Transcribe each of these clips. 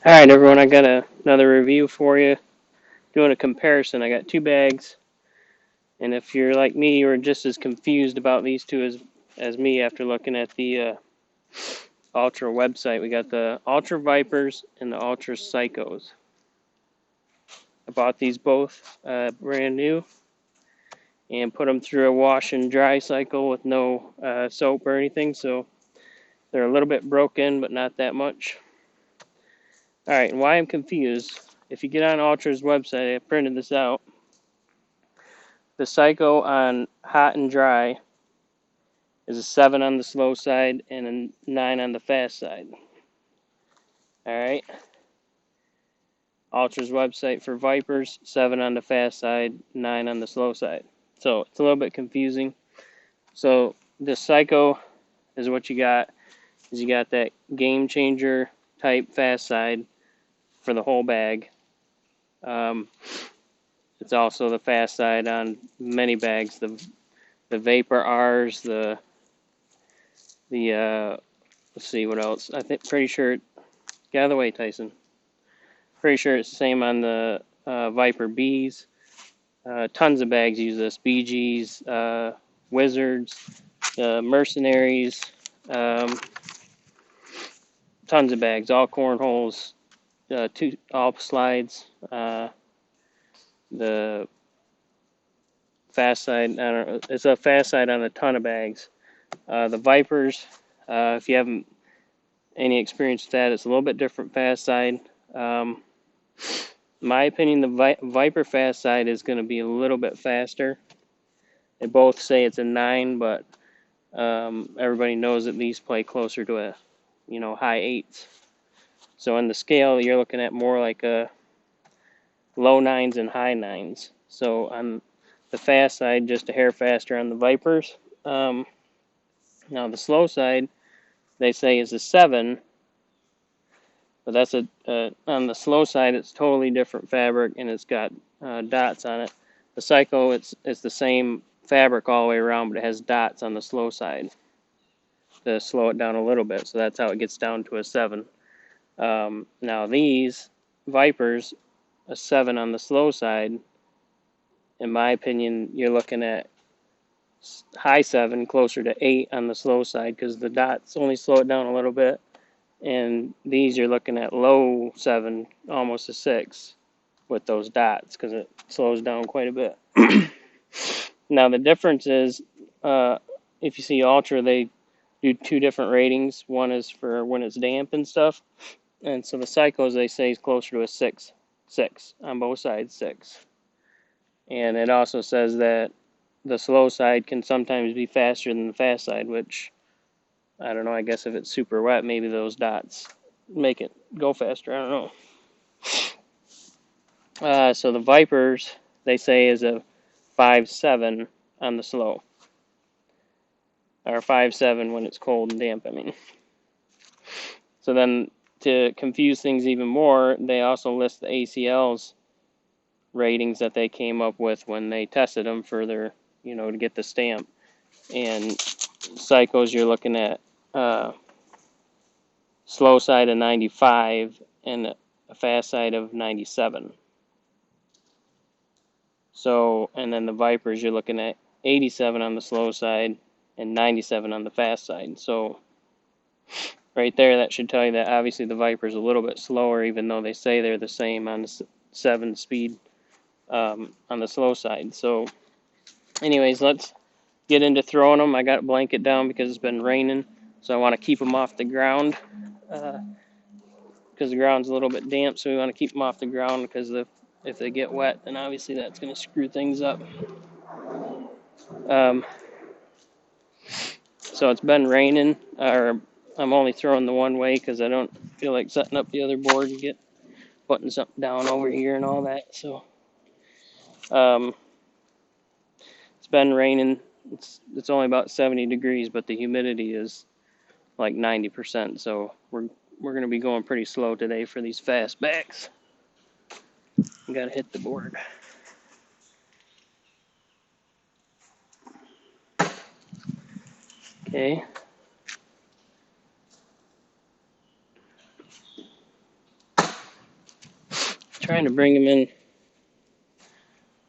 Alright everyone, I got another review for you. Doing a comparison. I got two bags, and if you're like me, you're just as confused about these two as me after looking at the Ultra website. We got the Ultra Vipers and the Ultra Psychos. I bought these both brand new and put them through a wash and dry cycle with no soap or anything, so they're a little bit broken, but not that much. Alright, and why I'm confused, if you get on Ultra's website, I printed this out. The Psycho on hot and dry is a 7 on the slow side and a 9 on the fast side. Alright. Ultra's website for Vipers, 7 on the fast side, 9 on the slow side. So it's a little bit confusing. So the Psycho is what you got. Is you got that game changer type fast side for the whole bag. It's also the fast side on many bags. The Vapor R's, the let's see what else. Pretty sure. Get out of the way, Tyson. Pretty sure it's the same on the Viper Bs. Tons of bags use this. BGs, Wizards, Mercenaries. Tons of bags. All cornholes. All slides. The fast side. I don't know. It's a fast side on a ton of bags. The Vipers. If you haven't any experience with that, it's a little bit different fast side. My opinion, the Viper fast side is going to be a little bit faster. They both say it's a 9, but everybody knows that these play closer to a, high 8s. So on the scale, you're looking at more like a low 9s and high 9s. So on the fast side, just a hair faster on the Vipers. Now the slow side, they say is a 7. But that's on the slow side, it's totally different fabric, and it's got dots on it. The Psycho, it's the same fabric all the way around, but it has dots on the slow side to slow it down a little bit. So that's how it gets down to a 7. Now these Vipers, a 7 on the slow side, in my opinion, you're looking at high 7, closer to 8 on the slow side, because the dots only slow it down a little bit. And these you're looking at low 7, almost a 6 with those dots, because it slows down quite a bit. Now the difference is, if you see Ultra, they do 2 different ratings. One is for when it's damp and stuff, and so the Psychos, they say, is closer to a 6 on both sides, 6. And it also says that the slow side can sometimes be faster than the fast side, which I don't know, I guess if it's super wet, maybe those dots make it go faster. I don't know. So the Vipers, they say, is a 5.7 on the slow. Or 5.7 when it's cold and damp, I mean. So then, to confuse things even more, they also list the ACL's ratings that they came up with when they tested them for their, to get the stamp. And Psychos, you're looking at slow side of 95 and a fast side of 97. So, and then the Vipers, you're looking at 87 on the slow side and 97 on the fast side. So, right there, that should tell you that obviously the Viper's a little bit slower, even though they say they're the same on the 7 speed on the slow side. So, anyways, let's get into throwing them. I got a blanket down because it's been raining, so I want to keep them off the ground. Because the ground's a little bit damp, so we want to keep them off the ground, because if they get wet, then obviously that's going to screw things up. So it's been raining, or I'm only throwing the one way because I don't feel like setting up the other board and putting something down over here and all that. So it's been raining. It's only about 70 degrees, but the humidity is like 90%. So we're going to be going pretty slow today for these fast backs. Got to hit the board. Okay. trying to bring them in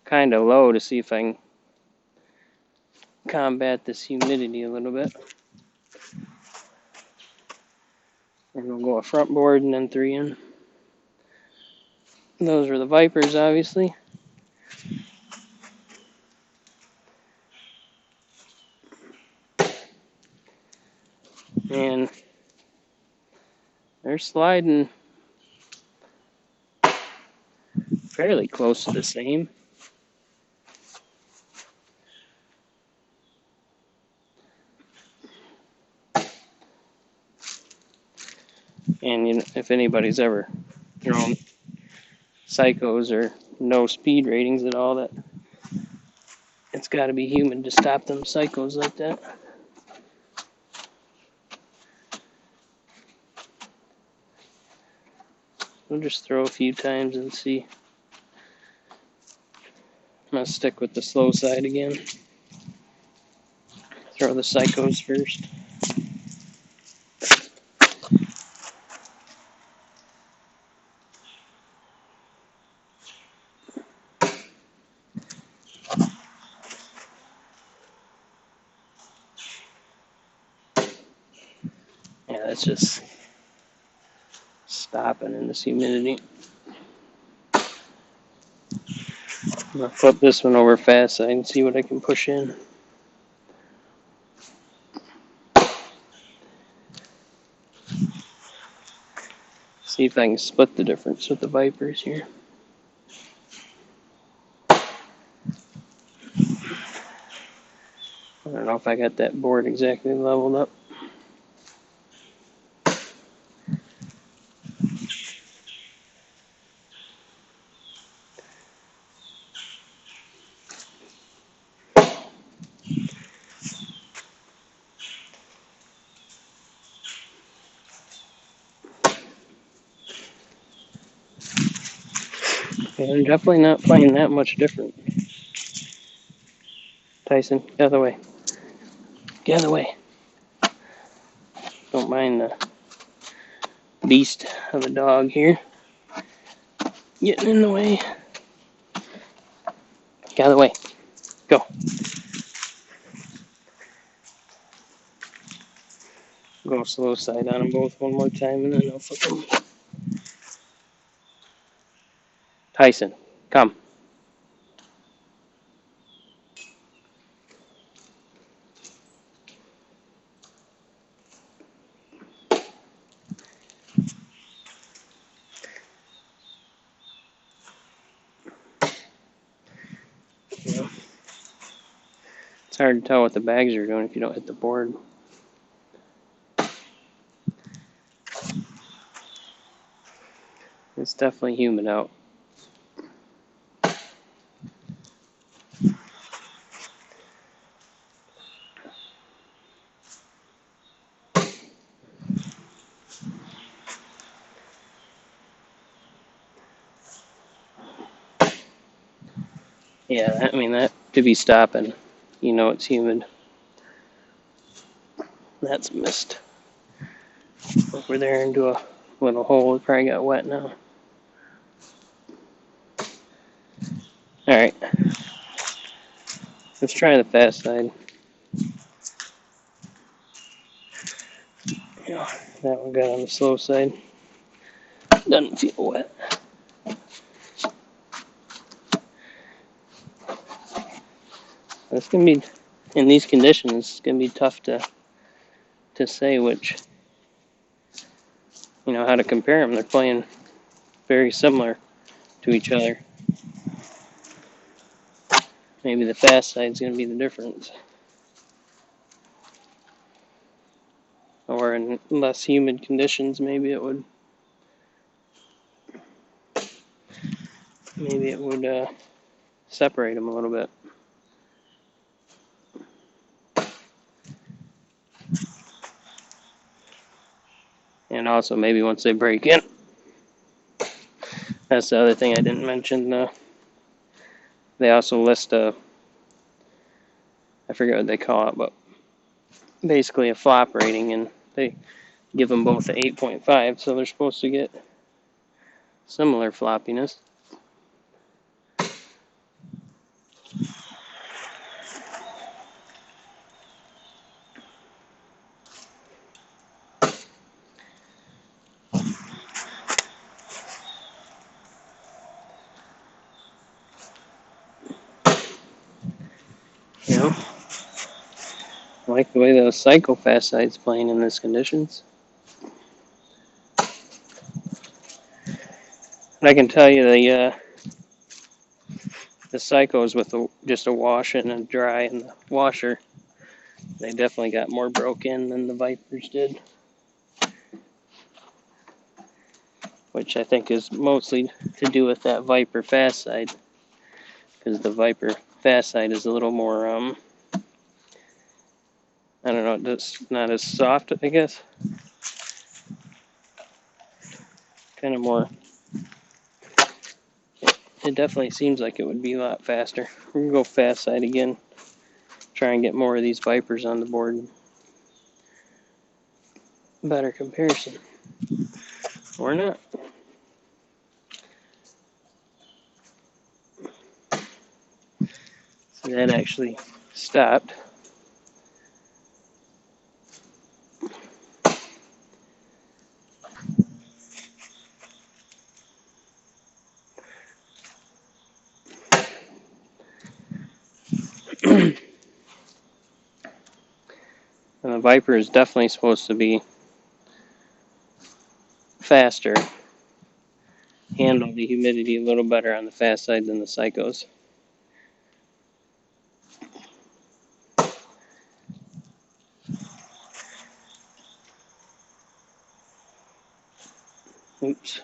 kind of low to see if I can combat this humidity a little bit. And we'll go a front board and then 3 in. Those are the Vipers, obviously. And they're sliding fairly close to the same. And you know, if anybody's ever thrown psychos or no speed ratings at all, that it's got to be humid to stop them psychos like that. We'll just throw a few times and see. I'm going to stick with the slow side again. Throw the psychos first. Yeah, that's just stopping in this humidity. I'm going to flip this one over fast so I can see what I can push in. See if I can split the difference with the Vipers here. I don't know if I got that board exactly leveled up. Yeah, I'm definitely not playing that much different. Tyson, get out of the way. Get out of the way. Don't mind the beast of a dog here. Getting in the way. Get out of the way. Go. Go slow side on them both one more time and then I'll flip them. Tyson, come. Yeah. It's hard to tell what the bags are doing if you don't hit the board. It's definitely humid out. Yeah, I mean, that to be stopping, you know it's humid. That's missed over there into a little hole. It probably got wet now. Alright. Let's try the fast side. Yeah, that one got on the slow side. Doesn't feel wet. It's gonna be, in these conditions, it's gonna be tough to say which, you know, how to compare them. They're playing very similar to each other. Maybe the fast side's gonna be the difference. Or in less humid conditions, maybe it would separate them a little bit. And also maybe once they break in. That's the other thing I didn't mention. They also list I forget what they call it, but basically a flop rating, and they give them both an 8.5, so they're supposed to get similar floppiness. You know, I like the way the Psycho-Fast side's playing in these conditions. And I can tell you the Psychos with just a wash and a dry in the washer, they definitely got more broke in than the Vipers did. Which I think is mostly to do with that Viper Fast side. Because the Viper Fast side is a little more, I don't know, just not as soft, I guess. Kind of more. It definitely seems like it would be a lot faster. We're going to go fast side again. Try and get more of these Vipers on the board. Better comparison. Or not. So that actually stopped. And the Viper is definitely supposed to be faster. Handle the humidity a little better on the fast side than the Psychos. Oops.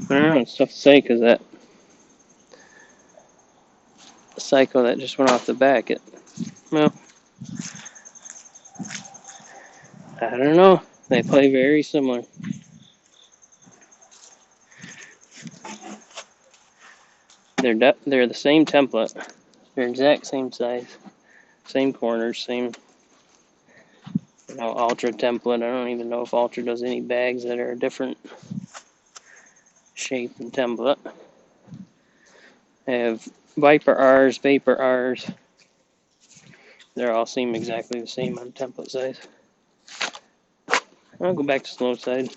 I don't know, it's tough to say because that Psycho that just went off the back, well, I don't know. They play very similar. They're the same template. They're exact same size, same corners, same Ultra template. I don't even know if Ultra does any bags that are a different shape and template. I have Viper R's, Vapor R's. They all seem exactly the same on template size. I'll go back to slow side.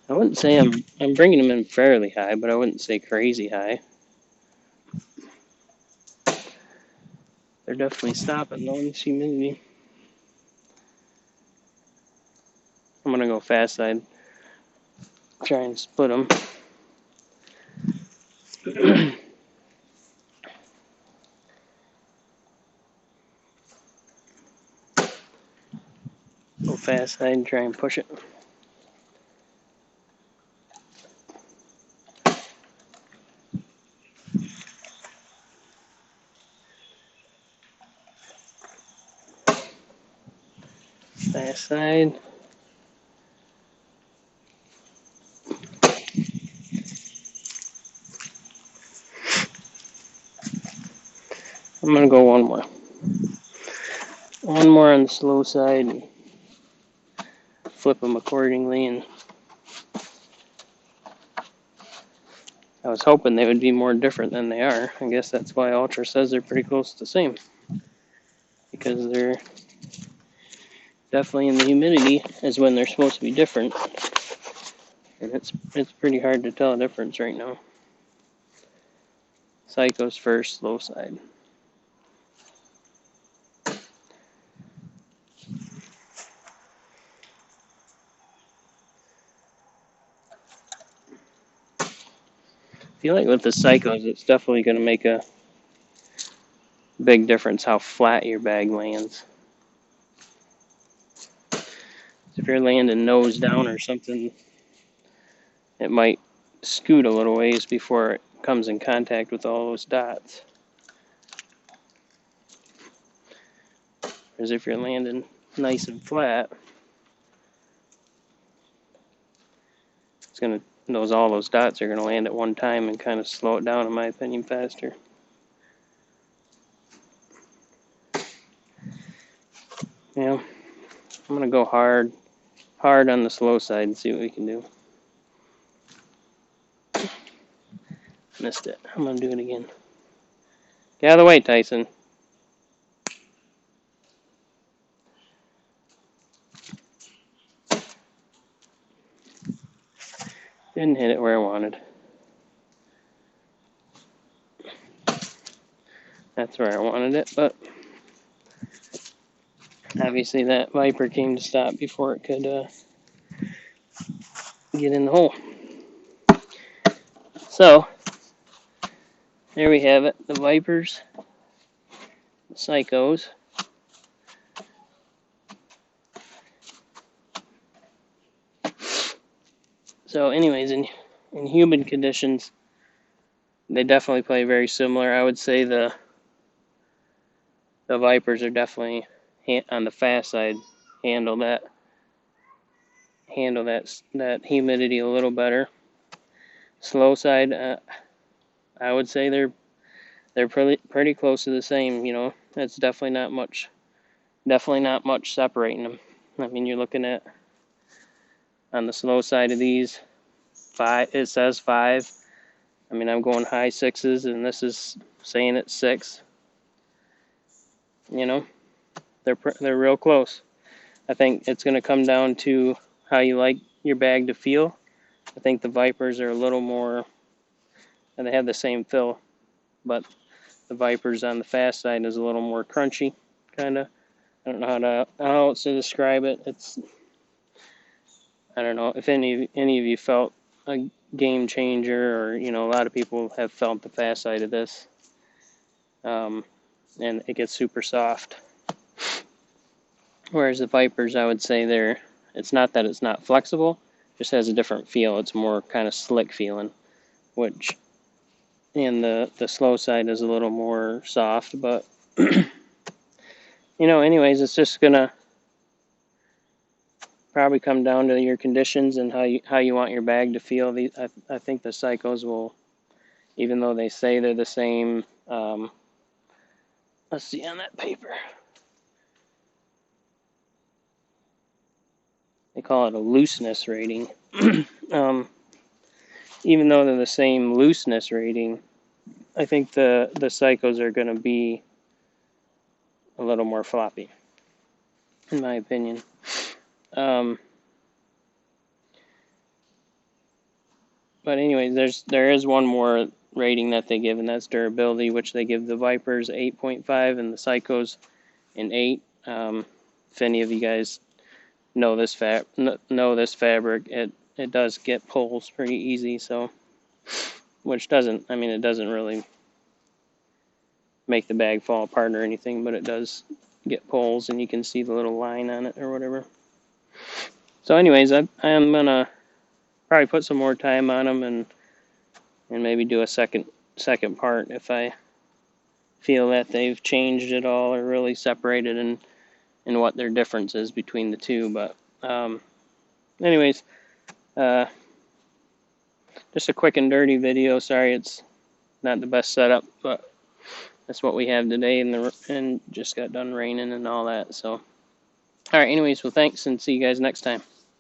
I wouldn't say I'm bringing them in fairly high, but I wouldn't say crazy high. They're definitely stopping though in this humidity. I'm gonna go fast side. Try and split them. Go fast side and try and push it. Fast side. I'm gonna go one more. One more on the slow side and flip them accordingly. And I was hoping they would be more different than they are. I guess that's why Ultra says they're pretty close to the same. Because they're definitely in the humidity is when they're supposed to be different. And it's pretty hard to tell a difference right now. Psycho's first, slow side. I feel like with the Psychos, it's definitely going to make a big difference how flat your bag lands. If you're landing nose down or something, it might scoot a little ways before it comes in contact with all those dots. Whereas if you're landing nice and flat, it's going to all those dots are going to land at one time and kind of slow it down, in my opinion, faster. Yeah, I'm going to go hard on the slow side and see what we can do. Missed it. I'm going to do it again. Get out of the way, Tyson. Didn't hit it where I wanted. That's where I wanted it, but obviously that Viper came to stop before it could get in the hole. So, there we have it. The Vipers, the Psychos. So anyways, in humid conditions, they definitely play very similar. I would say the Vipers are definitely on the fast side, handle that humidity a little better. Slow side, I would say they're pretty close to the same. You know, it's definitely not much separating them. I mean, you're looking at on the slow side of these 5. It says 5. I mean, I'm going high 6s, and this is saying it's 6. You know, they're real close. I think it's going to come down to how you like your bag to feel. I think the Vipers are a little more, and they have the same fill, but the Vipers on the fast side is a little more crunchy, kind of. I don't know how else to describe it. I don't know if any of you felt a game changer, or a lot of people have felt the fast side of this, and it gets super soft. Whereas the Vipers, I would say it's not that it's not flexible, just has a different feel. It's more kind of slick feeling, which in the slow side is a little more soft. But anyways, it's just gonna probably come down to your conditions and how you want your bag to feel. I think the Psychos will, even though they say they're the same. Let's see on that paper. They call it a looseness rating. Even though they're the same looseness rating, I think the Psychos are going to be a little more floppy, in my opinion. But anyways, there is one more rating that they give, and that's durability, which they give the Vipers 8.5 and the Psychos an 8. If any of you guys know this fabric, it does get pulls pretty easy. So, it doesn't really make the bag fall apart or anything, but it does get pulls, and you can see the little line on it or whatever. So anyways, I'm gonna probably put some more time on them and maybe do a second part if I feel that they've changed at all or really separated and what their difference is between the two. But anyways, just a quick and dirty video. Sorry it's not the best setup, but that's what we have today, and just got done raining and all that. So, all right, anyways, well, thanks, and see you guys next time.